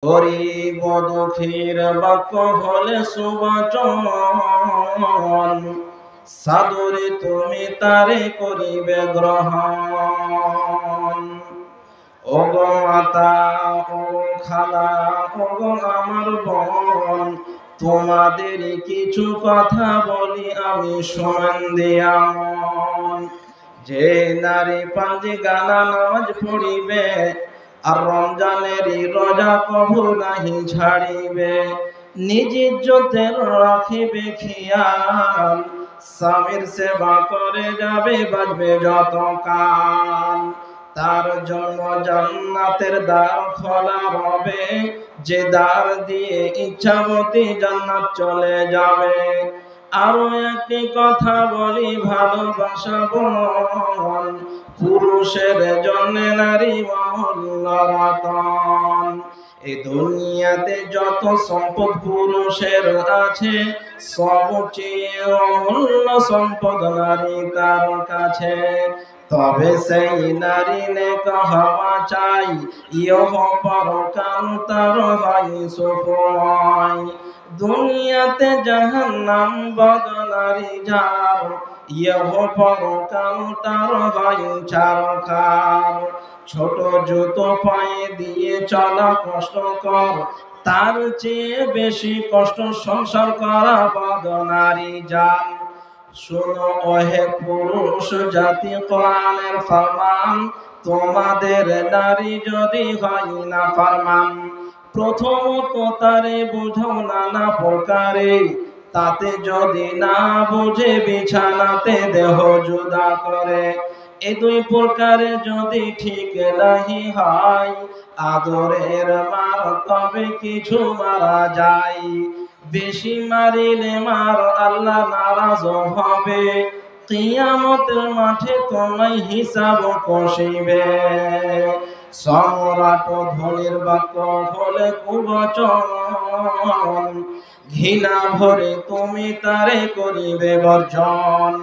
গরিব দুঃখীর বাক্য হলে সুবচন, সাদরে তুমি তারে করিবে গ্রহণ। ওগো মাতা, ওগো খালা, ওগো আমার বোন, তোমাদের কিছু কথা বলি আমি শোনেন দিয়া মন। যে নারী পাঞ্জি গানা নামাজ পড়িবে, আর রমজানেরই রোজা কবু নাহি ছাড়িবে, নিজ ইজ্জতের রাখিবে খেয়াল, স্বামীর সেবা করে যাবে বাজবে যত কাল। তার জন্য জান্নাতের দ্বার খোলা রবে, যে দ্বার দিয়ে ইচ্ছামতি জান্নাত চলে যাবে। আরো একটি কথা বলি ভালোবাসা বোন, পুরুষের জন্য নারী অমূল্য রতন। এই দুনিয়াতে যত সম্পদ পুরুষের আছে, সবচেয়ে অমূল্য সম্পদ নারী তার কাছে। তবে সেই নারী নেক হওয়া চাই, ইহ পরকাল তার হয় সুখময়। দুনিয়াতে জাহান্নাম বদনারী যার, ইহ পরকাল তার হয় ছারখার। ছোট জুতো পায়ে দিয়ে চলা কষ্টকর, তার চেয়ে বেশি কষ্ট সংসার করা বদনারী যার। শোনো ওহে পুরুষ জাতি, কোরআনের ফরমান, তোমাদের নারী যদি হয় না ফরমান, প্রথমত তারে বুঝাও নানা প্রকারে, তাতে যদি না বুঝে বিছানাতে দেহ জুদা করে। এই দুই প্রকারে যদি ঠিক নাহি হয়, আদরের মার তবে কিছু মারা যায়। বেশি মারিলে মার আল্লাহ নারাজ হবে, কিয়ামতের মাঠে তোমায় হিসাব কষিবে। সম্রাট ধনির বাক্য হলে কুবচন, ঘৃণা ভরে তুমি তারে করিবে বর্জন।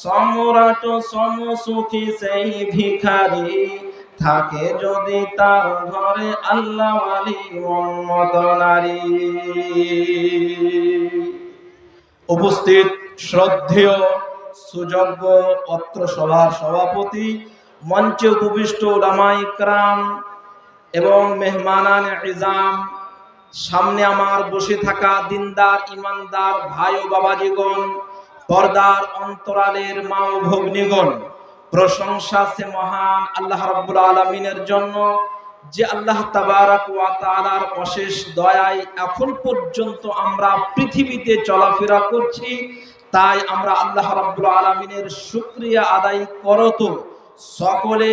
সম্রাট সমসুখী সেই ভিখারি, থাকে যদি তার ঘরে আল্লাহ ওয়ালি উম্মত নারী। উপস্থিত শ্রদ্ধেয় সুযোগ্য অত্র সভার সভাপতি, মঞ্চে উপবিষ্ট উলামায়ে ইকরাম এবং মেহমানানে ইজাম, সামনে আমার বসে থাকা দিনদার ইমানদার ভাই ও বাবাজিগণ, পর্দার অন্তরালের মা ও ভগ্নীগণ, প্রশংসা সে মহান আল্লাহ রাব্বুল আলামিনের জন্য, যে আল্লাহ তাবারাক ওয়া তাআলার অশেষ দয়ায় এখন পর্যন্ত আমরা পৃথিবীতে চলাফেরা করছি। তাই আমরা আল্লাহ রাব্বুল আলামিনের শুকরিয়া আদায় করত সকলে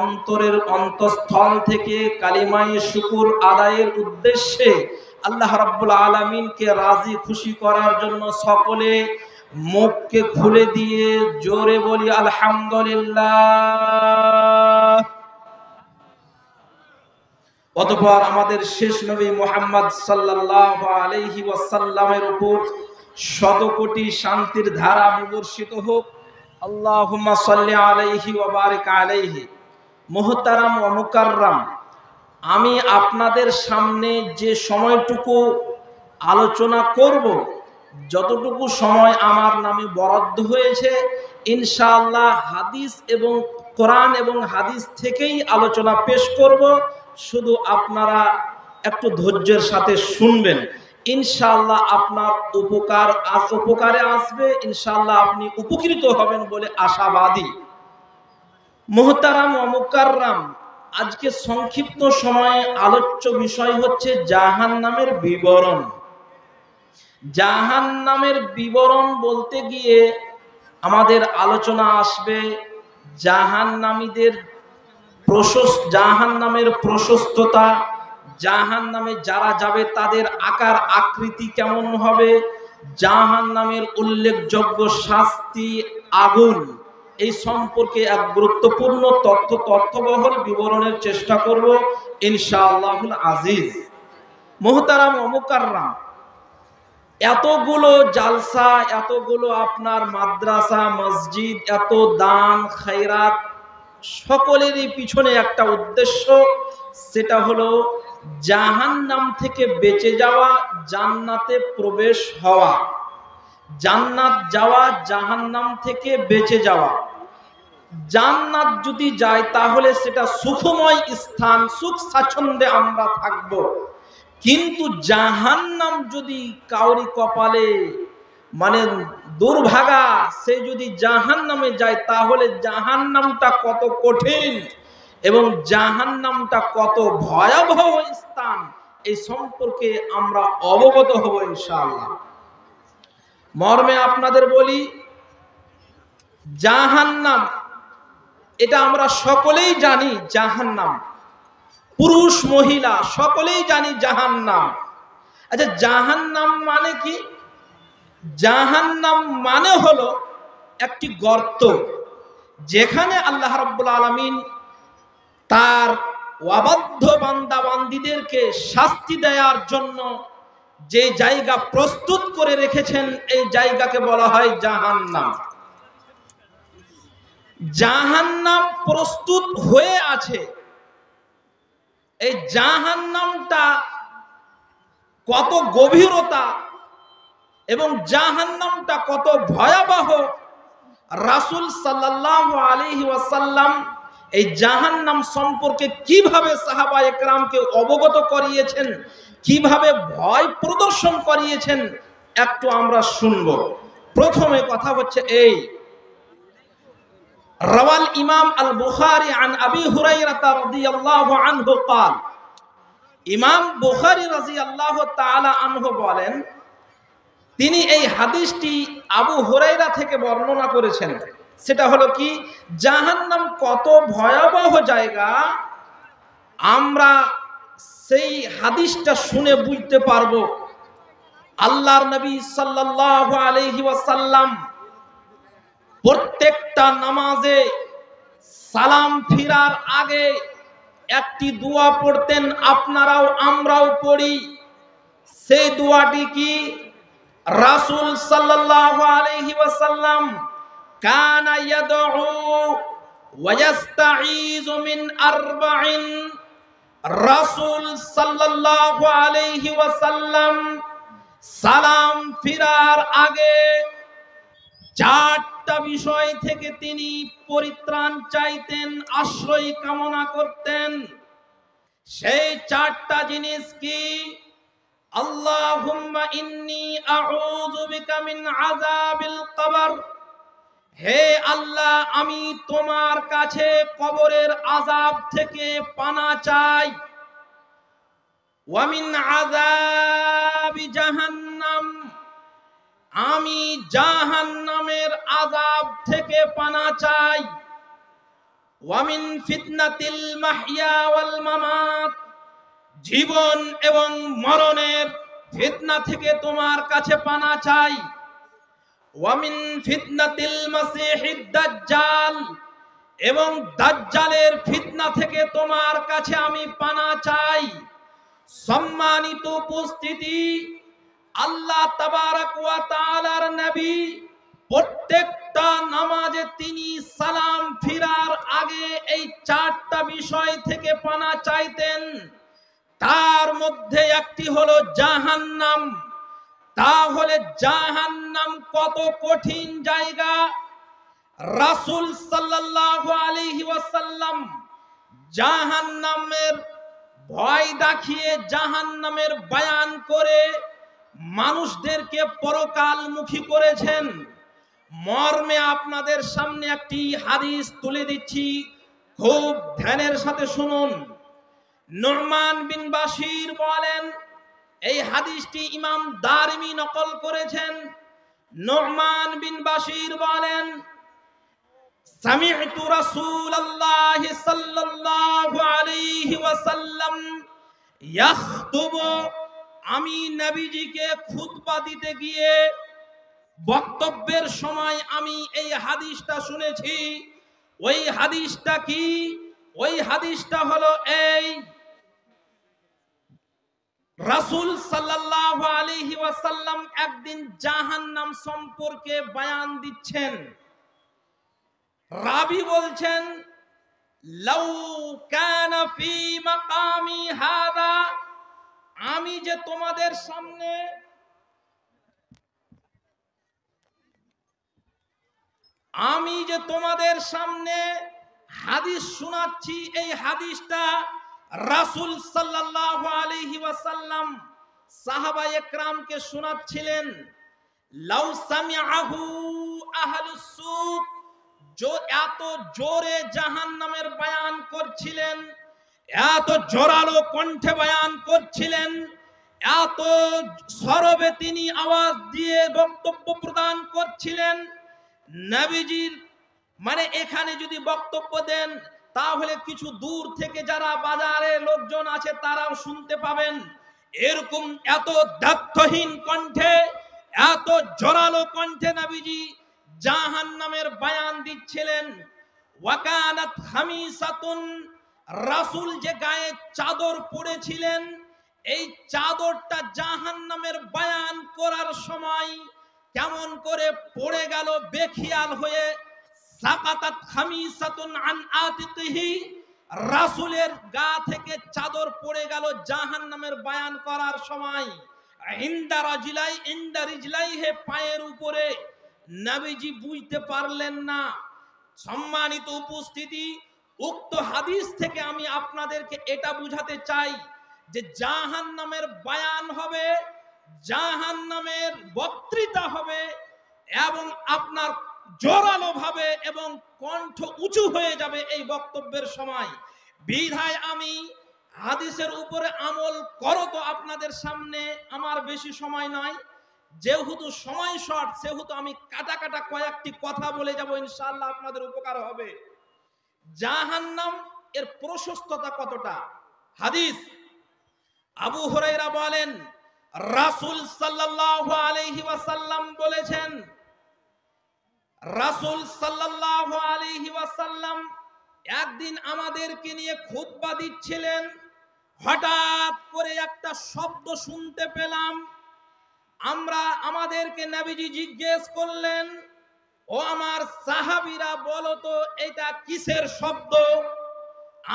অন্তরের অন্তঃস্থল থেকে কালিমায়ে শুকুর আদায়ের উদ্দেশ্যে আল্লাহ রাব্বুল আলামিনকে রাজি খুশি করার জন্য সকলে মুখকে খুলে দিয়ে জোরে বলি আলহামদুলিল্লাহ। অতঃপর আমাদের শেষ নবী মুহাম্মদ সাল্লাল্লাহু আলাইহি ওয়াসাল্লামের উপর শত কোটি শান্তির ধারা বিবর্ষিত হোক। আল্লাহুম্মা সাল্লি আলাইহি ওয়া বারিক আলাইহি। মুহতারাম ওয়া মুকাররাম, আমি আপনাদের সামনে যে সময়টুকু আলোচনা করব, যতটুকু সময় আমার নামে বরাদ্দ হয়েছে, ইনশাআল্লাহ হাদিস এবং কোরআন এবং হাদিস থেকেই আলোচনা পেশ করব। শুধু আপনারা একটু ধৈর্যের সাথে শুনবেন, ইনশাআল্লাহ আপনার উপকারে আসবে, ইনশাআল্লাহ আপনি উপকৃত হবেন বলে আশাবাদী। মুহতারাম ওয়া মুকাররাম, আজকে সংক্ষিপ্ত সময়ে আলোচ্য বিষয় হচ্ছে জাহান্নামের বিবরণ। জাহান্নামের বিবরণ বলতে গিয়ে আমাদের আলোচনা আসবে জাহান্নামীদের জাহান্নামের প্রশস্ততা, জাহান্নামে যারা যাবে তাদের আকার আকৃতি কেমন হবে, জাহান্নামের উল্লেখযোগ্য শাস্তি, আগুন, এই সম্পর্কে এক গুরুত্বপূর্ণ তথ্যবহুল বিবরণের চেষ্টা করব ইনশাআল্লাহুল আজিজ। মুহতারাম ওয়া মুকাররাম, এতগুলো জালসা, এতগুলো আপনার মাদ্রাসা মসজিদ, এত দান খায়রাত, সকলেরই পিছনে একটা উদ্দেশ্য, সেটা হলো জাহান্নাম থেকে বেঁচে যাওয়া, জান্নাতে প্রবেশ হওয়া। জান্নাত যাওয়া, জাহান্নাম থেকে বেঁচে যাওয়া। জান্নাত যদি যায় তাহলে সেটা সুখময় স্থান, সুখ স্বাচ্ছন্দ্যে আমরা থাকব। কিন্তু জাহান্নাম যদি কাউরি কপালে মানে দুর্ভাগা, সে যদি জাহান্নামে যায় তাহলে জাহান্নামটা কত কঠিন এবং জাহান্নামটা কত ভয়াবহ স্থান, এই সম্পর্কে আমরা অবগত হব ইনশাআল্লাহ। মর্মে আপনাদের বলি, জাহান্নাম এটা আমরা সকলেই জানি, জাহান্নাম পুরুষ মহিলা সকলেই জানি জাহান্নাম। আচ্ছা, জাহান্নাম মানে কি? জাহান্নাম মানে হলো একটি গর্ত, যেখানে আল্লাহ রাব্বুল আলামিন তার অবাধ্য বান্দা বান্দীদেরকে শাস্তি দেওয়ার জন্য যে জায়গা প্রস্তুত করে রেখেছেন, এই জায়গাকে বলা হয় জাহান্নাম। জাহান্নাম প্রস্তুত হয়ে আছে। এই জাহান্নামটা কত গভীরতা এবং জাহান্নামটা কত ভয়াবহ, রাসূল সাল্লাল্লাহু আলাইহি ওয়াসাল্লাম এই জাহান্নাম সম্পর্কে কিভাবে সাহাবায়ে কেরামকে অবগত করিয়েছেন, কিভাবে ভয় প্রদর্শন করিয়েছেন, একটু আমরা শুনব। প্রথমে কথা হচ্ছে এই, রাওয়াল ইমাম আল বুখারী আন আবি হুরায়রা রাদিয়াল্লাহু আনহু قال, ইমাম বুখারী রাদিয়াল্লাহু তাআলা আনহু বলেন, তিনি এই হাদিসটি আবু হুরায়রা থেকে বর্ণনা করেছেন। সেটা হলো কি, জাহান্নাম কত ভয়াবহ জায়গা আমরা সেই হাদিসটা শুনে বুঝতে পারবো। আল্লাহর নবী সাল্লাল্লাহু আলাইহি ওয়াসাল্লাম প্রত্যেকটা নামাজে সালাম ফিরার আগে একটি দোয়া পড়তেন, আপনারাও আমরাও পড়ি। সেই দোয়াটি কি? রাসূল সাল্লাল্লাহু আলাইহি ওয়াসাল্লাম কানা ইয়াদউ ওয়া ইস্তাঈযু মিন আরবাইন। রাসূল সাল্লাল্লাহু আলাইহি ওয়াসাল্লাম সালাম ফিরার আগে চারটা বিষয় থেকে তিনি পরিত্রাণ চাইতেন, আশ্রয় কামনা করতেন। সেই চারটা জিনিস কি? আল্লাহুম্মা ইন্নী আউযু বিকা মিন আযাবিল কবর, হে আল্লাহ আমি তোমার কাছে কবরের আযাব থেকে পানা চাই। ওয়া মিন আযাবি জাহান্নাম, আমি জাহান্নামের আযাব থেকে পানা চাই। ওয়া মিন ফিতনাতিল মাহইয়া ওয়াল মামাত, জীবন এবং মরণের ফিতনা থেকে তোমার কাছে পানা চাই। ওয়া মিন ফিতনাতিল মাসিহিদ দাজ্জাল, এবং দাজ্জালের ফিতনা থেকে তোমার কাছে আমি পানা চাই। সম্মানিত উপস্থিতি, আল্লাহ তাবারক ওয়া তাআলার নবী প্রত্যেকটা নামাজে তিনি সালাম ফিরার আগে এই চারটা বিষয় থেকে পানা চাইতেন। তার মধ্যে একটি হলো জাহান্নাম। তাহলে জাহান্নাম কত কঠিন জায়গা! রাসূল সাল্লাল্লাহু আলাইহি ওয়াসাল্লাম জাহান্নামের ভয় দেখিয়ে, জাহান্নামের বয়ান করে মানুষদেরকে পরকালমুখী করেছেন। মর্মে আপনাদের সামনে একটি হাদিস তুলে দিচ্ছি, খুব ধ্যানের সাথে শুনুন। নু'মান বিন বাশির বলেন, এই হাদিসটি ইমাম দারিমি নকল করেছেন। নু'মান বিন বাশির বলেন, সামি'তু রাসূলুল্লাহ সাল্লাল্লাহু আলাইহি ওয়াসাল্লাম ইয়াখতুবু, আমি নবীজিকে খুতবা দিতে গিয়ে বক্তব্যের সময় আমি এই হাদিসটা শুনেছি। ওই হাদিসটা কি? ওই হাদিসটা হলো এই, রাসূল সাল্লাল্লাহু আলাইহি ওয়াসাল্লাম একদিন জাহান্নাম সম্পর্কে বয়ান দিচ্ছেন। রাবী বলছেন, লাউ কানা ফি মাকামি হাদা, আমি যে তোমাদের সামনে হাদিস শোনাচ্ছি, এই হাদিসটা রাসূল সাল্লাল্লাহু আলাইহি ওয়াসাল্লাম সাহাবায়ে কেরামকে শোনাচ্ছিলেন। লাউ সামিআহু আহলুস সুক, এত জোরে জাহান্নামের বয়ান করছিলেন, এত জোরালো কণ্ঠে বয়ান করছিলেন, এত সরবে তিনি আওয়াজ দিয়ে বক্তব্য প্রদান করছিলেন। নবীজির মানে এখানে যদি বক্তব্য দেন তাহলে কিছু দূর থেকে যারা বাজারে লোকজন আছে তারাও শুনতে পাবেন। এরকম এত দায়িত্বহীন কণ্ঠে, এত জোরালো কণ্ঠে নবীজি জাহান্নামের বয়ান দিচ্ছিলেন। ওয়াকানাত খামিসাতুন, রাসূল যে গায়ে চাদর পরেছিলেন, এই চাদরটা জাহান্নামের বয়ান করার সময় কেমন করে পড়ে গেল বেখিয়াল হয়ে। সাকাতাত খামিসাতুন আন আতিকিহি, রাসূলের গা থেকে চাদর পড়ে গেল জাহান্নামের বয়ান করার সময়। ইনদা রিজলাইহি, পায়ের উপরে। নবীজি বুঝতে পারলেন না। সম্মানিত উপস্থিতি, উক্ত হাদিস থেকে আমি আপনাদেরকে এটা বুঝাতে চাই যে জাহান্নামের বয়ান হবে, জাহান্নামের বক্তৃতা হবে এবং আপনার জোরালো ভাবে এবং কণ্ঠ উঁচু হয়ে যাবে এই বক্তব্যের সময়। বিধায় আমি হাদিসের উপরে আমল করো তো আপনাদের সামনে আমার বেশি সময় নয়, যেহেতু সময় শর্ট সেহেতু আমি কাটা কাটা কয়েকটি কথা বলে যাব, ইনশাআল্লাহ আপনাদের উপকার হবে। জাহান্নাম এর প্রশস্ততা কতটা? হাদিস, আবু হুরায়রা বলেন রাসূল সাল্লাল্লাহু আলাইহি ওয়াসাল্লাম বলেছেন, রাসূল সাল্লাল্লাহু আলাইহি ওয়াসাল্লাম একদিন আমাদেরকে নিয়ে খুতবা দিচ্ছিলেন। হঠাৎ করে একটা শব্দ শুনতে পেলাম। আমাদেরকে নবীজি জিজ্ঞেস করলেন, ও আমার সাহাবীরা বলো তো এটা কিসের শব্দ?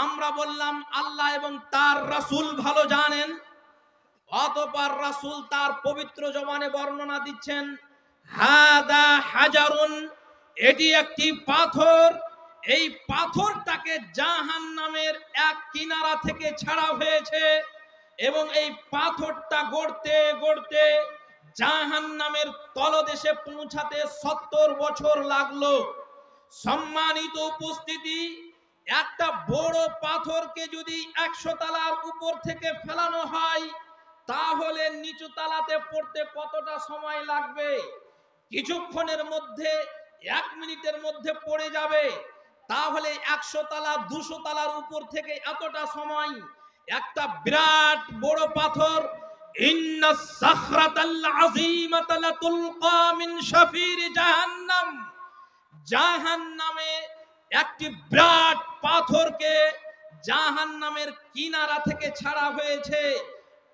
আমরা বললাম আল্লাহ এবং তার রাসূল ভালো জানেন। অতঃপর রাসূল তার পবিত্র জবানে বর্ণনা দিচ্ছেন, হাদা হাজারুন, এটি একটি পাথর। এই পাথরটাকে জাহান্নামের এক কিনারা থেকে ছাড়া হয়েছে এবং এই পাথরটা গড়তে গড়তে জাহান্নামের তলদেশে পৌঁছাতে 70 বছর লাগলো। সম্মানিত উপস্থিতি, একটা বড় পাথরকে যদি 100 তলার উপর থেকে ফেলানো হয় তাহলে নিচু তলাতে পড়তে কতটা সময় লাগবে? কিছুক্ষণের মধ্যে, 1 মিনিটের মধ্যে পড়ে যাবে। তাহলে 100 তলা 200 তলার উপর থেকে এতটা সময়। একটা বিরাট বড় পাথর, ইন্নাস সাখরাতাল আযীমাতা লাতুলকা মিন শাফির জাহান্নাম, জাহান্নামে একটি বিরাট পাথরকে জাহান্নামের কিনারা থেকে ছাড়া হয়েছে।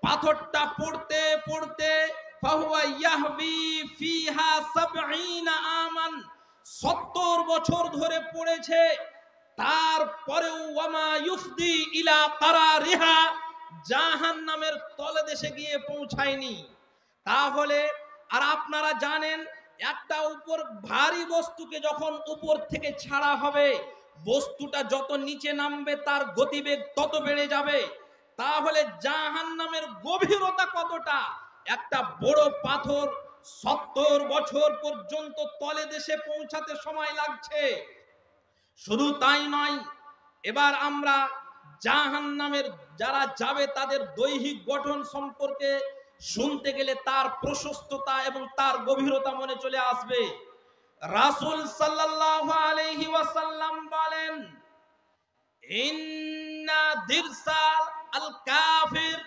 পাথরটা পড়তে পড়তে ফাহুয়া ইয়াহবি ফিহা 70 আমান, 70 বছর ধরে পড়েছে। তারপরেও ওয়ামা ইউফদি ইলা কারারিহা, জাহান্নামের তলদেশে গিয়ে পৌঁছায়নি। তাহলে আর আপনারা জানেন একটা উপর ভারী বস্তুকে যখন উপর থেকে ছাড়া হবে, বস্তুটা যত নিচে নামবে তার গতিবেগ তত বেড়ে যাবে। তাহলে জাহান্নামের গভীরতা কতটা? একটা বড় পাথর 70 বছর পর্যন্ত তলে দেশে পৌঁছাতে সময় লাগছে। শুধু তাই নয়, এবার আমরা জাহান্নামের যারা যাবে তাদের দৈহিক গঠন সম্পর্কে শুনতে গেলে তার প্রশস্ততা এবং তার গভীরতা মনে চলে আসবে। রাসূল সাল্লাল্লাহু আলাইহি ওয়াসাল্লাম বলেন, ইন্না দিরসাল আল কাফির,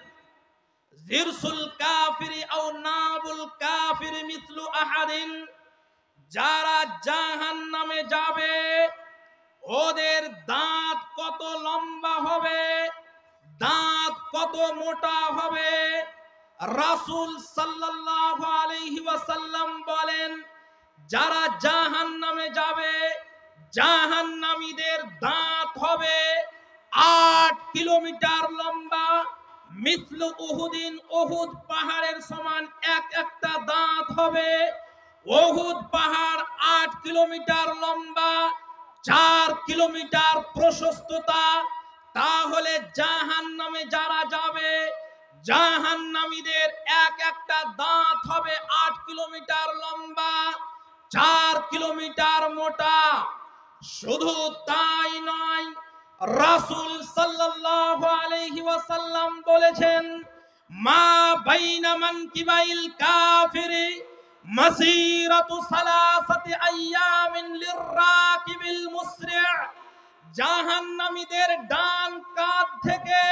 জিরসুল কাফিরি আও নাবুল কাফিরি মিসলু আহাদিন, যারা জাহান্নামে যাবে ওদের দাঁত কত লম্বা হবে, দাঁত কত মোটা হবে। রাসূল সাল্লাল্লাহু আলাইহি ওয়াসাল্লাম বলেন, যারা জাহান্নামে যাবে জাহান্নামীদের দাঁত হবে 8 কিলোমিটার লম্বা। মিসলু উহুদিন, উহুদ পাহাড়ের সমান এক একটা দাঁত হবে। উহুদ পাহাড় 8 কিলোমিটার লম্বা, 4 কিলোমিটার প্রশস্ততা। তাহলে জাহান্নামে যারা যাবে, জাহান্নামীদের এক একটা দাঁত হবে 8 কিলোমিটার লম্বা, 4 কিলোমিটার মোটা। শুধু তাই নয়, রাসূল সাল্লাল্লাহু আলাইহি ওয়াসাল্লাম বলেছেন, মা বাইনা মানকিবাইল কাফিরি মাসিরাতু সালাসাতি আইয়ামিন লিররাকিবিল মুসরি'। জাহান্নামীদের ডান কাঁধ থেকে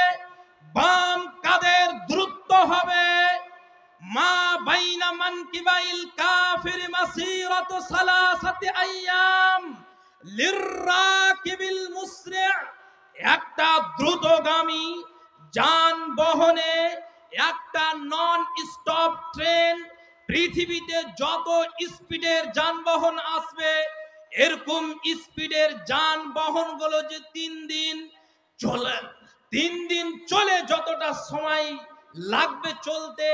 বাম কাঁধের দূরত্ব হবে মা বাইনা মানকিবাইল কাফিরি মাসিরাতু সালাসাতি আইয়াম লিররাকিবিল মুসরি'। একটা দ্রুতগামী যানবাহনে, একটা নন স্টপ ট্রেন, পৃথিবীতে যত স্পিডের যানবাহন আসবে, এরকম স্পিডের যানবাহন গুলো যে 3 দিন চলে যতটা সময় লাগবে চলতে,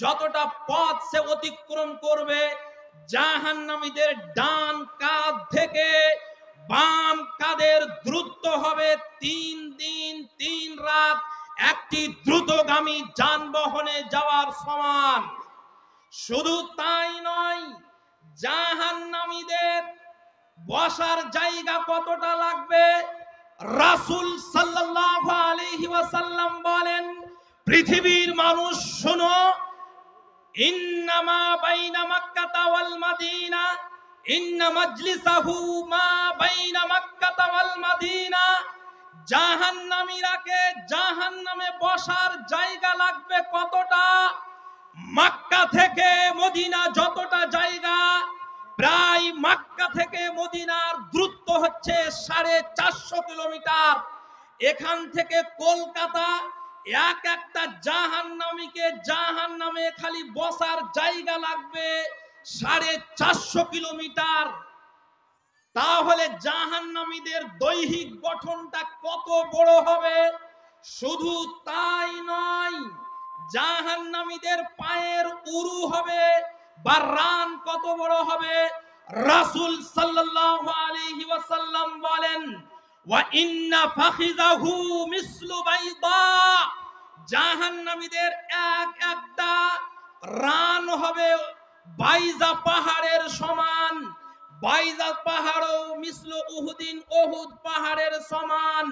যতটা পথ সে অতিক্রম করবে, জাহান্নামীদের ডান কাঁধ থেকে বাম কাঁধের দূরত্ব হবে 3 দিন 3 রাত একটি দ্রুতগামী যানবাহনে যাওয়ার সমান। শুধু তাই নয়, জাহান্নামীদের বসার জায়গা কতটা লাগবে? রাসূল সাল্লাল্লাহু আলাইহি ওয়াসাল্লাম বলেন, পৃথিবীর মানুষ শোনো, ইন্নামা বাইনা মাক্কাতা ওয়াল মাদিনা, ইন্না মাজলিসাহু মা বাইনা মাক্কাতা ওয়াল মাদিনা। জাহান্নামীরাকে জাহান্নামে বসার জায়গা লাগবে কতটা? মক্কা থেকে মদিনা যতটা জায়গা, প্রায় মক্কা থেকে মদিনার দূরত্ব হচ্ছে 450 কিলোমিটার। এখান থেকে কলকাতা, এক একটা জাহান্নামীকে জাহান্নামে খালি বসার জায়গা লাগবে 450 কিলোমিটার। তাহলে জাহান্নামীদের দৈহিক গঠনটা কত বড় হবে? শুধু তাই নয়, জাহান্নামীদের পায়ের উরু হবে বা রান কত বড় হবে? রাসূল সাল্লাল্লাহু আলাইহি ওয়াসাল্লাম বলেন, ওয়া ইন্না ফাখিযাহু মিসলু বাইদা। জাহান্নামীদের এক একটা রান হবে বাইজা পাহাড়ের সমান। বাইজা পাহাড়ও মিসলু উহুদিন, উহুদ পাহাড়ের সমান।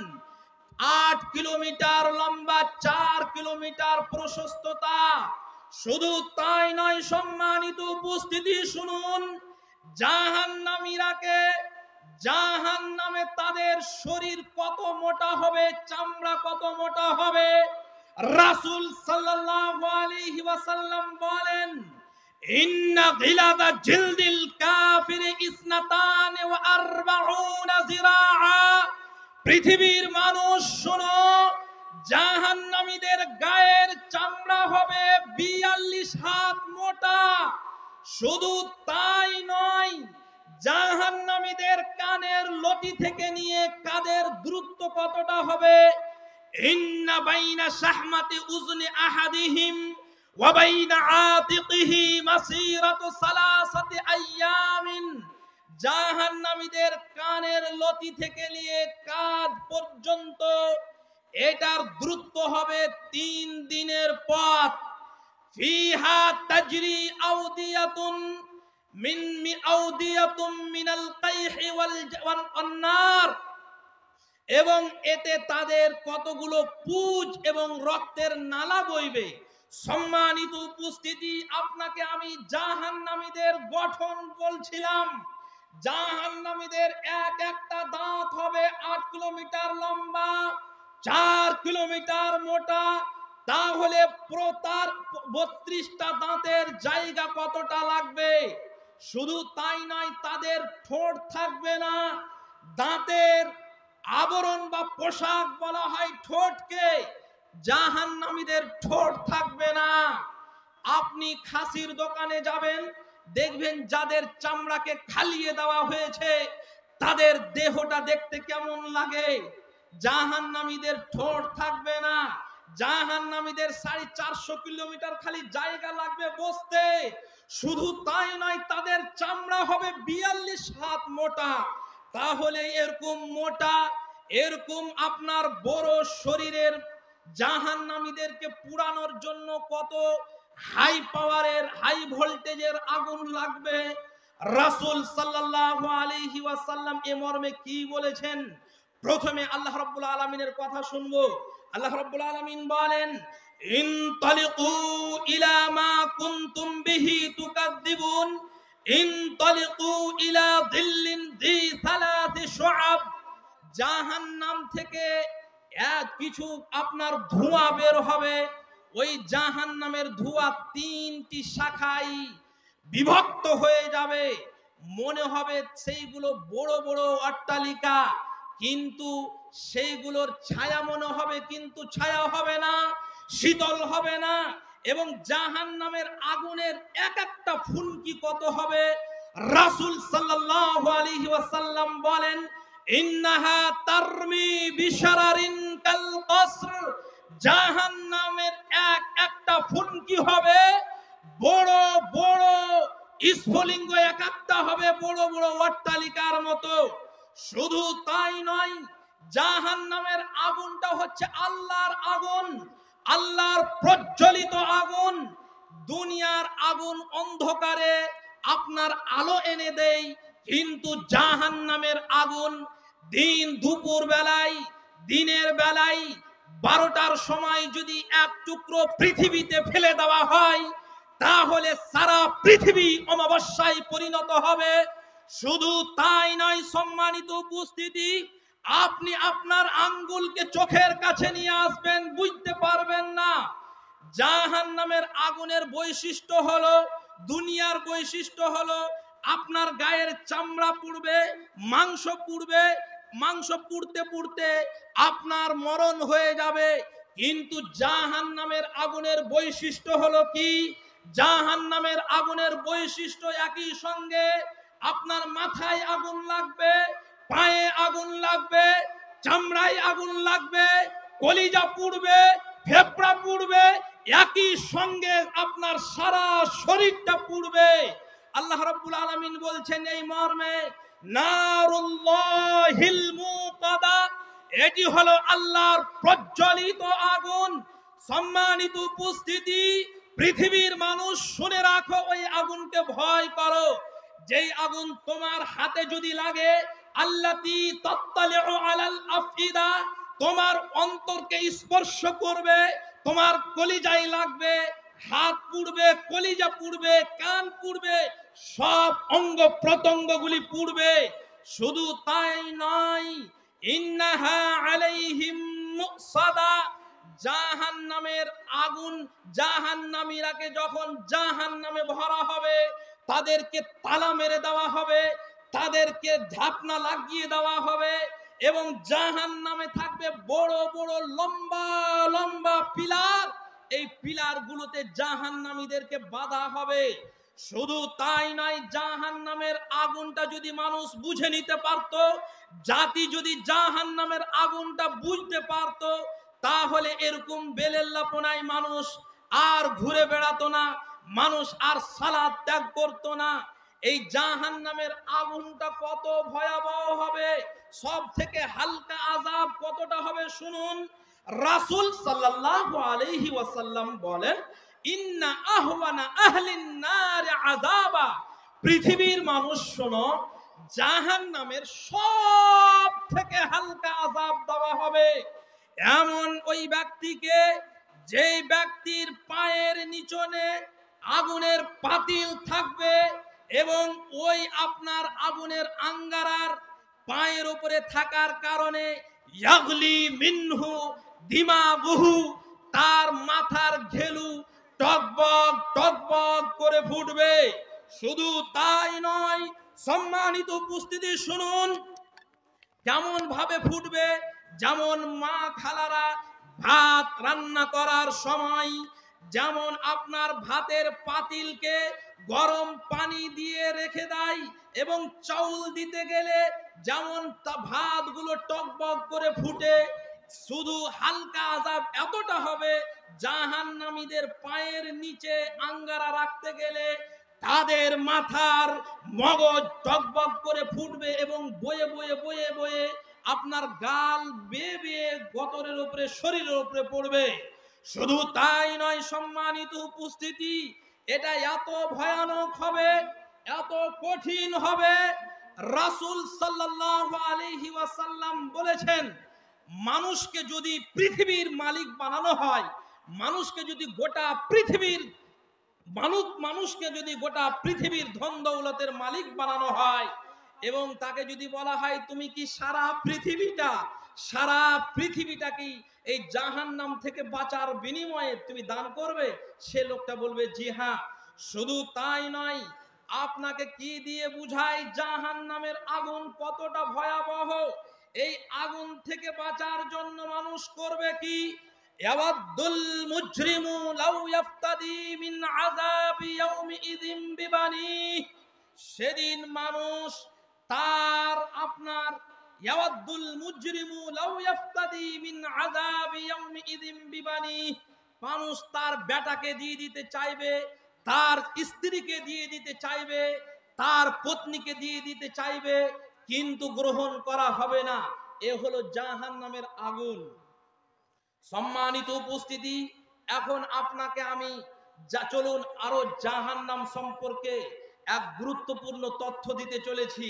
8 কিলোমিটার লম্বা, 4 কিলোমিটার প্রশস্ততা। শুধু তাই নয়, সম্মানিত উপস্থিতি শুনুন, জাহান্নামীরাকে জাহান্নামে তাদের শরীর কত মোটা হবে, চামড়া কত মোটা হবে? রাসূল সাল্লাল্লাহু আলাইহি ওয়াসাল্লাম বলেন, ইন্না গিলাদা জিলদিল কাফির ইসনাতান ওয়া আরবাউনা জিরাআ। পৃথিবীর মানুষ শোনো, জাহান্নামীদের গায়ের চামড়া হবে 42 হাত মোটা। শুধু তাই নয়, জাহান্নামীদের কানের লতি থেকে নিয়ে কাদের দূরত্ব কতটা হবে? ইন্না বাইনা শাহমাতি উজনি আহাদিহিম ওয়া বাইনা আতিকিহি মাসিরাতু সালাসাতি আইয়ামিন। জাহান্নামীদের কানের লতি থেকে নিয়ে কাঁধ পর্যন্ত এটার দূরত্ব হবে 3 দিনের পথ। ফিহা তাজরি আউদিয়াতুন মিনাল কাইহি ওয়াল নার। এবং এতে তাদের কতগুলো পুঁজ এবং রক্তের নালা বইবে। সম্মানিত উপস্থিতি, আপনাকে আমি জাহান্নামীদের গঠন বলছিলাম। জাহান্নামীদের এক একটা দাঁত হবে 8 কিলোমিটার লম্বা, 4 কিলোমিটার মোটা। তাহলে তার 32টা দাঁতের জায়গা কতটা লাগবে? শুধু তাই নয়, তাদের ঠোঁট থাকবে না। দাঁতের আবরণ বা পোশাক বলা হয় ঠোঁটকে, জাহান্নামীদের ঠোঁট থাকবে না। আপনি খাসির দোকানে যাবেন, দেখবেন যাদের চামড়াকে খালিয়ে দেওয়া হয়েছে তাদের দেহটা দেখতে কেমন লাগে। জাহান্নামীদের ঠোঁট থাকবে না, জাহান্নামীদের 450 কিলোমিটার খালি জায়গা লাগবে বসতে। শুধু তাই নয়, তাদের চামড়া হবে 42 হাত মোটা। তাহলে এরকম মোটা, এরকম আপনার বড় শরীরের জাহান্নামীদেরকে পুরানোর জন্য কত হাই পাওয়ারের, হাই ভোল্টেজের আগুন লাগবে। রাসূল সাল্লাল্লাহু আলাইহি ওয়াসাল্লাম এ মর্মে কি বলেছেন? প্রথমে আল্লাহ রাব্বুল আলামিনের কথা শুনবো। আল্লাহ রাব্বুল আলামিন বলেন, ইনতালিকু ইলা মা কুনতুম বিহি তুকাদ্দিবুন ইনতালিকু ইলা যিল্লিন যী সালাসি শুআব। জাহান্নাম থেকে এক কিছু আপনার ধোঁয়া বের হবে। ওই জাহান্নামের ধোঁয়া 3টি শাখায় বিভক্ত হয়ে যাবে। মনে হবে সেইগুলো বড় বড় অট্টালিকা, কিন্তু সেইগুলোর ছায়া মনে হবে, কিন্তু ছায়া হবে না, শীতল হবে না। এবং জাহান্নামের আগুনের এক একটা ফুলকি কত হবে? রাসূল সাল্লাল্লাহু আলাইহি ওয়াসাল্লাম বলেন, ইন্নাহা তারমি বিশারারিন কাল কসর। জাহান্নামের এক একটা ফুলকি হবে বড় বড় স্ফুলিঙ্গ, এক একটা হবে বড় বড় অট্টালিকার মতো। শুধু তাই নয়, জাহান্নামের আগুনটা হচ্ছে আল্লাহর আগুন, আল্লাহর প্রজ্বলিত আগুন। দুনিয়ার আগুন অন্ধকারে আপনার আলো এনে দেয়, কিন্তু জাহান্নামের আগুন দিন দুপুর বেলায়, দিনের বেলায় 12টার সময় যদি এক টুকরো পৃথিবীতে ফেলে দেওয়া হয়, তাহলে সারা পৃথিবী অমাবস্যায় পরিণত হবে। শুধু তাই নয় সম্মানিত উপস্থিতি, আপনি আপনার আঙ্গুলকে চোখের কাছে নিয়ে আসবেন, বুঝতে পারবেন না। জাহান্নামের আগুনের বৈশিষ্ট্য হলো, দুনিয়ার বৈশিষ্ট্য হলো আপনার গায়ের চামড়া পুড়বে, মাংস পুড়বে, মাংস পুড়তে পুড়তে আপনার মরণ হয়ে যাবে। কিন্তু জাহান্নামের আগুনের বৈশিষ্ট্য হলো কি? জাহান্নামের আগুনের বৈশিষ্ট্য একই সঙ্গে আপনার মাথায় আগুন লাগবে, পায়ে আগুন লাগবে, চামড়ায় আগুন লাগবে, কলিজা পুড়বে, ফেফড়া পুড়বে, একই সঙ্গে আপনার সারা শরীরটা পুড়বে। আল্লাহ রাব্বুল আলামিন বলছেন এই মর্মে, নারুল্লাহিল মুকাদা, এটি হলো আল্লাহর প্রজ্বলিত আগুন। সম্মানিত উপস্থিতি, পৃথিবীর মানুষ শুনে রাখো, ওই আগুনকে ভয় করো। যেই আগুন তোমার হাতে যদি লাগে, আল্লাতী তাত্তালিউ আলাল আফইদা, তোমার অন্তরকে স্পর্শ করবে, তোমার কলিজায় লাগবে, হাত পুড়বে, কলিজা পুড়বে, কান পুড়বে, সব অঙ্গ প্রত্যঙ্গগুলি পুড়বে। শুধু তাই নয়, ইন্নাহা আলাইহিম মুসাদা, জাহান্নামের আগুন, জাহান্নামীরাকে যখন জাহান্নামে ভরা হবে, তাদেরকে তালা মেরে দেওয়া হবে, তাদেরকে ঢাকনা লাগিয়ে দেওয়া হবে, এবং জাহান্নামে থাকবে বড় বড় লম্বা লম্বা পিলার। এই পিলার গুলোতে জাহান্নামীদেরকে বাঁধা হবে। শুধু তাই নয়, জাহান্নামের আগুনটা যদি মানুষ বুঝে নিতে পারত, জাতি যদি জাহান্নামের আগুনটা বুঝতে পারত, তাহলে এরকম বেলেল্লাপনায় মানুষ আর ঘুরে বেড়াতো না, মানুষ আর সালাত ত্যাগ করতো না। এই জাহান্নামের আগুনটা কত ভয়াবহ হবে, সব থেকে হালকা আযাব কতটা হবে শুনুন। রাসূল সাল্লাল্লাহু আলাইহি ওয়াসাল্লাম বলেন, ইন্না আহওয়ানা আহলিন নার আযাবা, পৃথিবীর মানুষ শোনো, জাহান্নামের সব থেকে হালকা আযাব দেওয়া হবে এমন ওই ব্যক্তিকে, যেই ব্যক্তির পায়ের নিচনে আগুনের পাতিল থাকবে, এবং ওই আপনার আগুনের আঙ্গারার পায়ের উপরে থাকার কারণে ইয়াগলি মিনহু দিমাগুহু, তার মাথার ঘেলু টকবক টকবক করে ফুটবে। শুধু তাই নয়, সম্মানিত উপস্থিতি শুনুন, কেমন ভাবে ফুটবে। যেমন মা খালারা ভাত রান্না করার সময় যেমন আপনার ভাতের পাতিলকে গরম পানি দিয়ে রেখে দেয় এবং চাউল দিতে গেলে যেমন তা ভাতগুলো টকবক করে ফুটে, শুধু হালকা আযাব এতটা হবে জাহান্নামীদের পায়ের নিচে আঙ্গারা রাখতে গেলে তাদের মাথার মগজ টকবক করে ফুটবে এবং বয়ে বয়ে বয়ে বয়ে আপনার গাল বেয়ে বেয়ে গতরের উপরে, শরীরের উপরে পড়বে। শুধু তাই নয় সম্মানিত উপস্থিতি, এটা এত ভয়ানক হবে, এত কঠিন হবে, রাসূল সাল্লাল্লাহু আলাইহি ওয়াসাল্লাম বলেছেন মানুষকে যদি পৃথিবীর মালিক বানানো হয়, মানুষকে যদি গোটা পৃথিবীর মানুষকে যদি গোটা পৃথিবীর ধন দৌলতের মালিক বানানো হয় এবং তাকে যদি বলা হয় তুমি কি সারা পৃথিবীটা কি এই জাহান্নাম থেকে বাঁচার বিনিময়ে তুমি দান করবে? সে লোকটা বলবে জি হ্যাঁ। শুধু তাই নয়, আপনাকে কি দিয়ে বুঝাই জাহান্নামের আগুন কতটা ভয়াবহ। এই আগুন থেকে বাঁচার জন্য মানুষ করবে কি? ইয়াওয়াদুল মুজরিমু লাউ ইফতাদি মিন আযাবি ইয়াউমিইযিন বিবানি। সেদিন মানুষ তার আপনার ইয়াওয়াদুল মুজরিমু লাউ ইফতাদি মিন আযাবি ইয়াউমিইযিন বিবানি, মানুষ তার বেটাকে দিয়ে দিতে চাইবে, তার স্ত্রীকে দিয়ে দিতে চাইবে, তার পত্নীকে দিয়ে দিতে চাইবে, কিন্তু গ্রহণ করা হবে না। এ হলো জাহান্নামের আগুন। সম্মানিত উপস্থিতি, এখন আপনাকে আমি চলুন আরো জাহান্নাম সম্পর্কে এক গুরুত্বপূর্ণ তথ্য দিতে চলেছি।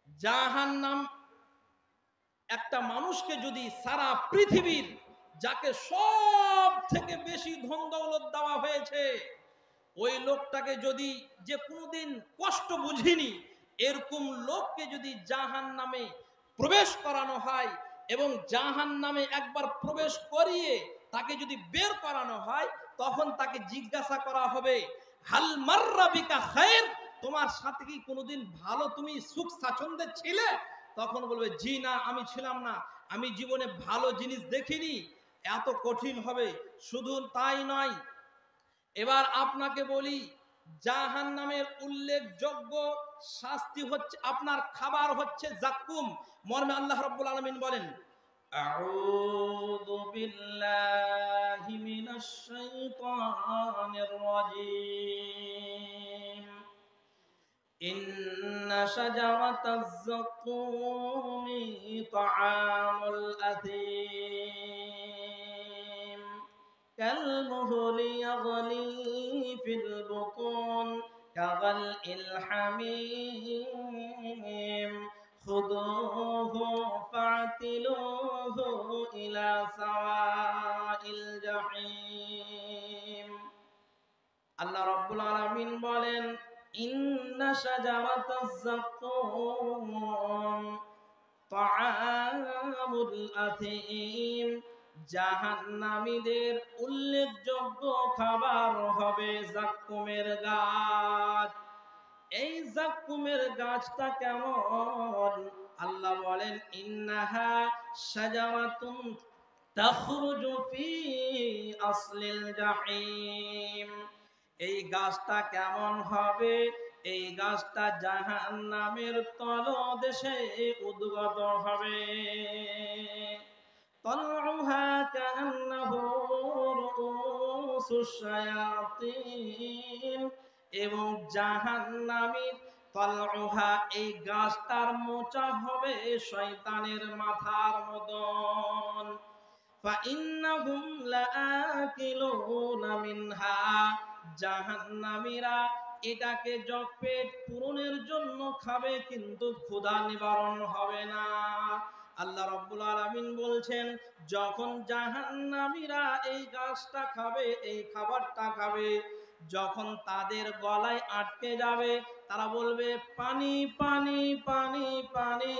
জাহান্নাম একটা মানুষকে যদি সারা পৃথিবীর যাকে সব থেকে বেশি ধন দৌলত দেওয়া হয়েছে ওই লোকটাকে যদি, যে কোনোদিন কষ্ট বুঝিনি এরকম লোককে যদি জাহান্নামে প্রবেশ করানো হয় এবং জাহান্নামে একবার প্রবেশ করিয়ে তাকে যদি বের করানো হয়, তখন তাকে জিজ্ঞাসা করা হবে হাল মাররা বিকা খায়র, তোমার সাথে কি কোনোদিন ভালো তুমি সুখ স্বাচ্ছন্দ্যে ছিলে? তখন বলবে জি না, আমি ছিলাম না, আমি জীবনে ভালো জিনিস দেখিনি। এত কঠিন হবে। শুধু তাই নয়, এবার আপনাকে বলি জাহান্নামের উল্লেখযোগ্য শাস্তি হচ্ছে, আপনার খাবার হচ্ছে জাক্কুম। মর্মে আল্লাহ রাব্বুল আলামিন বলেন আউযু বিল্লাহি মিনাশ শাইতানির রাজীম। ইন্না শাজারাতাজ যাক্কুমি তাআমুল আথীম كالمهل يغلي في البطون كغلء الحميم خذوه فاعتلوه إلى سواء الجحيم। আল্লাহ রাব্বুল আলামিন বলেন ইন্না শাজারাতাজ যাক্কুম তাআমুল আথীম, জাহান্নামীদের উল্লেখযোগ্য খাবার হবে জাক্কুমের গাছ। এই জাক্কুমের গাছটা কেমন? আল্লাহ বলেন ইন্নাহা শাজারাতুন তাখরুজু ফি আসলিল জাহিম। এই গাছটা কেমন হবে? এই গাছটা জাহান্নামের তলদেশে উদ্গত হবে। طلعها كأنه رؤوس الشياطين, এবং জাহান্নামীর তলউহা এই গাছটার মোচা হবে শয়তানের মাথার মতন। فإنهم لآكلون منها, জাহান্নামীরা এটাকে পেট পূরণের জন্য খাবে কিন্তু ক্ষুধা নিবারণ হবে না। আল্লাহ রাব্বুল আলামিন বলছেন যখন জাহান্নামীরা এই গাছটা খাবে, এই খাবারটা খাবে, যখন তাদের গলায় আটকে যাবে তারা বলবে পানি পানি পানি পানি,